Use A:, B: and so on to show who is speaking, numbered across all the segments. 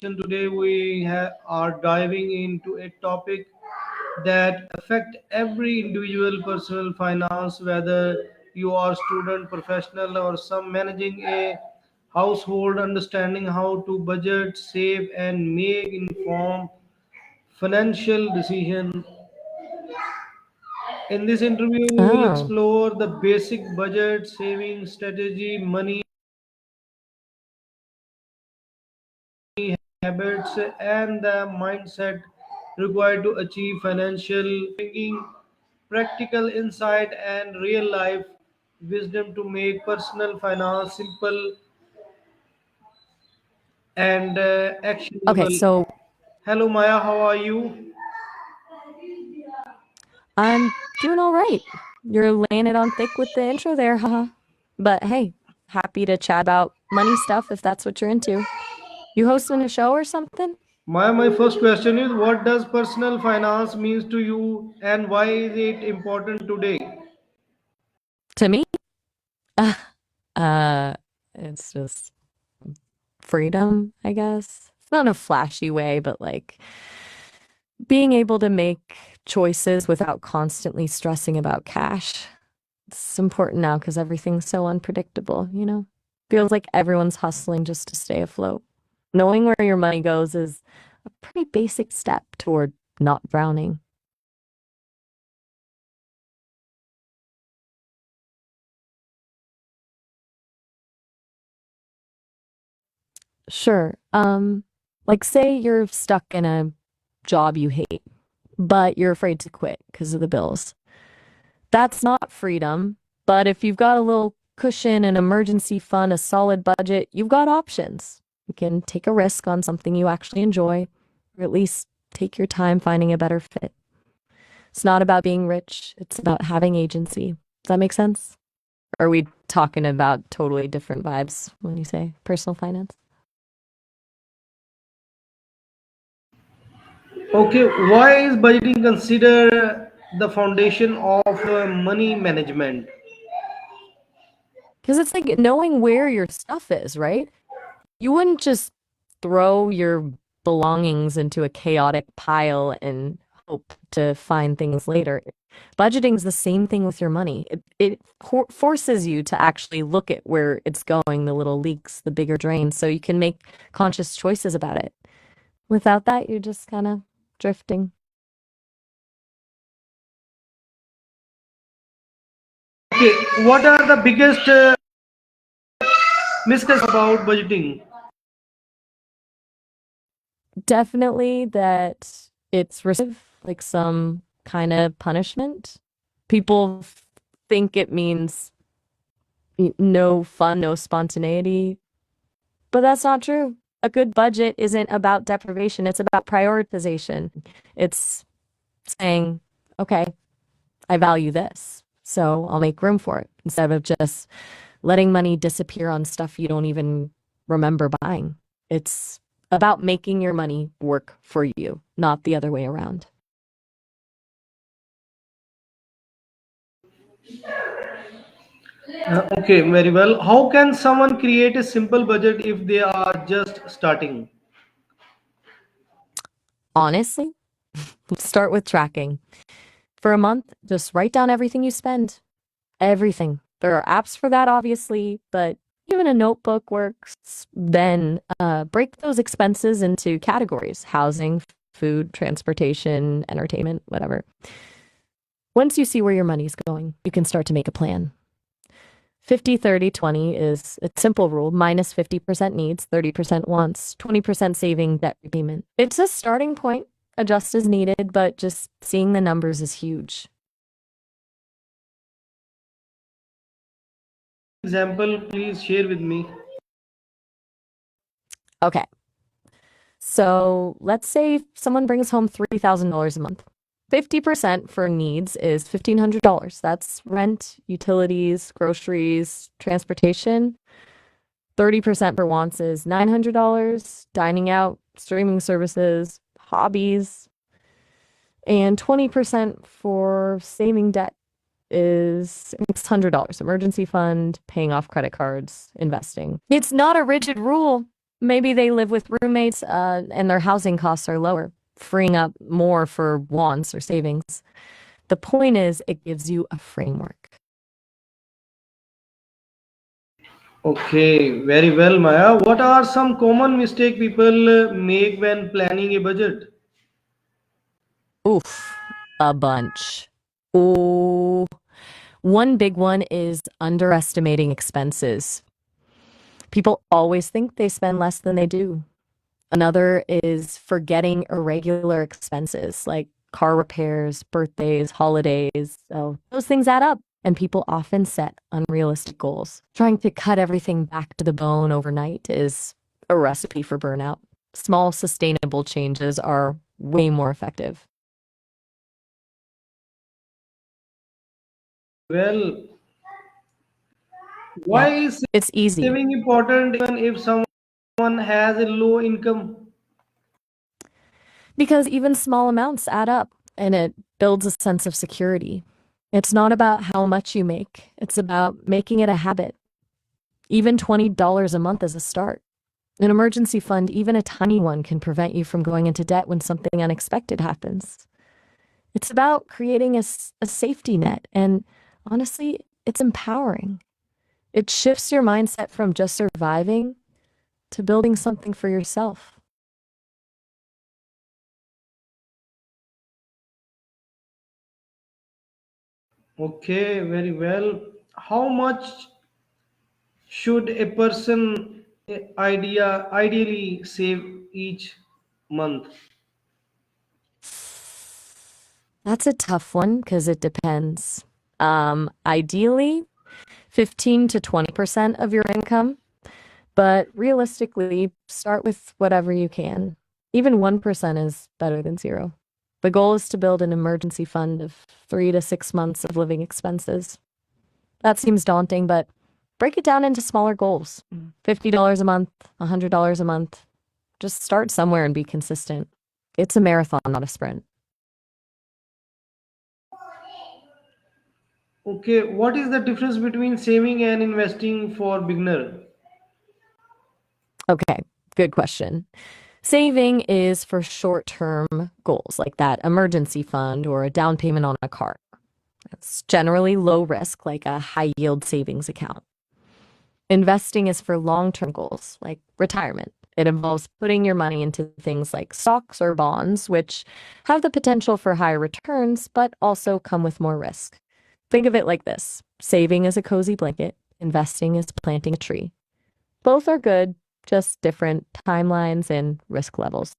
A: Today we are diving into a topic that affect every individual personal finance, whether you are student, professional, or some managing a household. Understanding how to budget, save, and make informed financial decision. In this interview, we will
B: Oh,
A: explore the basic budget, saving strategy, money habits, and the mindset required to achieve financial bringing practical insight and real life wisdom to make personal finance simple and
B: okay.
A: actionable.
B: So
A: Hello, Maya, how are you?
B: I'm doing all right. You're laying it on thick with the intro there, haha. But hey, happy to chat about money stuff if that's what you're into. You hosting a show or something?
A: Maya, my first question is, what does personal finance means to you and why is it important today?
B: To me? Uh, it's just freedom, I guess. It's not in a flashy way, but like being able to make choices without constantly stressing about cash. It's important now because everything's so unpredictable, you know? Feels like everyone's hustling just to stay afloat. Knowing where your money goes is a pretty basic step toward not drowning. Sure. Like say you're stuck in a job you hate, but you're afraid to quit because of the bills. That's not freedom, but if you've got a little cushion, an emergency fund, a solid budget, you've got options. You can take a risk on something you actually enjoy, or at least take your time finding a better fit. It's not about being rich, it's about having agency. Does that make sense? Or are we talking about totally different vibes when you say personal finance?
A: Okay, why is budgeting considered the foundation of money management?
B: Because it's like knowing where your stuff is, right? You wouldn't just throw your belongings into a chaotic pile and hope to find things later. Budgeting is the same thing with your money. It forces you to actually look at where it's going, the little leaks, the bigger drains, so you can make conscious choices about it. Without that, you're just kind of drifting.
A: Okay, what are the biggest misconceptions about budgeting?
B: Definitely that it's like some kind of punishment. People think it means no fun, no spontaneity, but that's not true. A good budget isn't about deprivation, it's about prioritization. It's saying, okay, I value this, so I'll make room for it instead of just letting money disappear on stuff you don't even remember buying. It's about making your money work for you, not the other way around.
A: Okay, very well. How can someone create a simple budget if they are just starting?
B: Honestly, start with tracking. For a month, just write down everything you spend. Everything. There are apps for that, obviously, but even a notebook works. Then break those expenses into categories: housing, food, transportation, entertainment, whatever. Once you see where your money's going, you can start to make a plan. 50-30-20 is a simple rule: minus 50% needs, 30% wants, 20% saving, debt repayment. It's a starting point, adjust as needed, but just seeing the numbers is huge.
A: Example, please share with me.
B: Okay, so let's say someone brings home $3,000 a month. 50% for needs is $1,500. That's rent, utilities, groceries, transportation. 30% for wants is $900, dining out, streaming services, hobbies. And 20% for saving debt is $600, emergency fund, paying off credit cards, investing. It's not a rigid rule. Maybe they live with roommates and their housing costs are lower, freeing up more for wants or savings. The point is, it gives you a framework.
A: Okay, very well, Maya. What are some common mistake people make when planning a budget?
B: Oof, a bunch. Ooh, one big one is underestimating expenses. People always think they spend less than they do. Another is forgetting irregular expenses like car repairs, birthdays, holidays. So those things add up, and people often set unrealistic goals. Trying to cut everything back to the bone overnight is a recipe for burnout. Small, sustainable changes are way more effective.
A: Well, why
B: Yeah,
A: is
B: it's easy
A: saving important even if someone has a low income?
B: because even small amounts add up and it builds a sense of security. It's not about how much you make, it's about making it a habit. Even $20 a month is a start. An emergency fund, even a tiny one, can prevent you from going into debt when something unexpected happens. It's about creating a safety net, and honestly, it's empowering. It shifts your mindset from just surviving to building something for yourself.
A: Okay, very well. How much should a person ideally save each month?
B: That's a tough one because it depends. Ideally, 15 to 20% of your income, but realistically, start with whatever you can. Even 1% is better than zero. The goal is to build an emergency fund of 3 to 6 months of living expenses. That seems daunting, but break it down into smaller goals. $50 a month, $100 a month. Just start somewhere and be consistent. It's a marathon, not a sprint.
A: Okay, what is the difference between saving and investing for beginner?
B: Okay, good question. Saving is for short term goals like that emergency fund or a down payment on a car. It's generally low risk, like a high yield savings account. Investing is for long term goals, like retirement. It involves putting your money into things like stocks or bonds, which have the potential for higher returns, but also come with more risk. Think of it like this: saving is a cozy blanket, investing is planting a tree. Both are good, just different timelines and risk levels.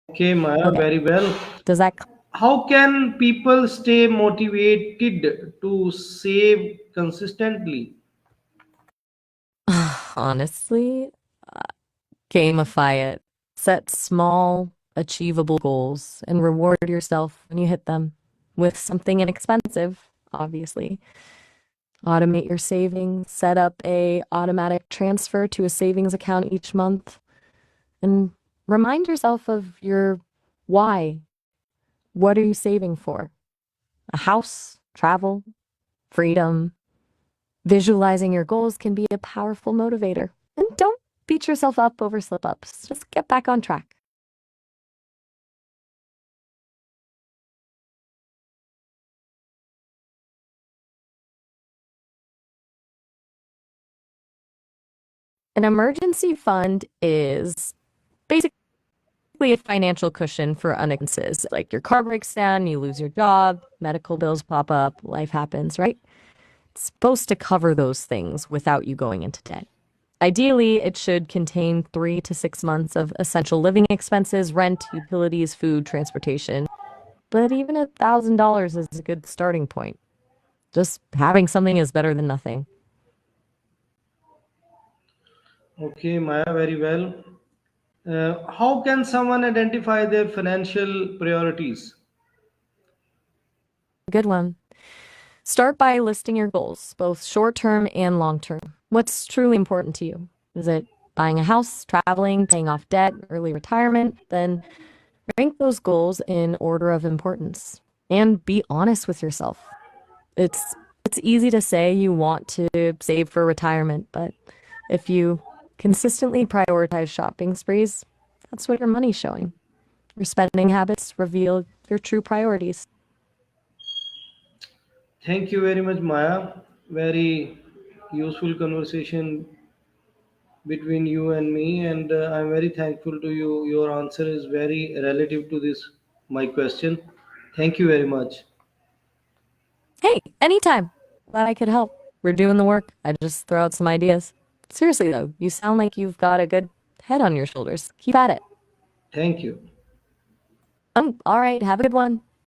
A: Okay, Maya,
B: Okay,
A: very well.
B: does that
A: How can people stay motivated to save consistently?
B: honestly gamify it? Set small, achievable goals and reward yourself when you hit them with something inexpensive, obviously. Automate your savings, set up a automatic transfer to a savings account each month, and remind yourself of your why. What are you saving for? A house, travel, freedom. Visualizing your goals can be a powerful motivator. And don't beat yourself up over slip ups. Just get back on track. An emergency fund is basically a financial cushion for unexpenses. Like your car breaks down, you lose your job, medical bills pop up, life happens, right? It's supposed to cover those things without you going into debt. Ideally, it should contain 3 to 6 months of essential living expenses, rent, utilities, food, transportation. But even $1,000 is a good starting point. Just having something is better than nothing.
A: Okay, Maya, very well. How can someone identify their financial priorities?
B: Good one. Start by listing your goals, both short term and long term. What's truly important to you? Is it buying a house, traveling, paying off debt, early retirement? Then rank those goals in order of importance and be honest with yourself. It's easy to say you want to save for retirement, but If you consistently prioritize shopping sprees, that's what your money's showing. Your spending habits reveal your true priorities.
A: Thank you very much, Maya. Very useful conversation between you and me, and I'm very thankful to you. Your answer is very relative to this my question. Thank you very much.
B: Hey, anytime. Glad I could help. We're doing the work. I just throw out some ideas. Seriously, though, you sound like you've got a good head on your shoulders. Keep at it.
A: Thank you.
B: All right, have a good one.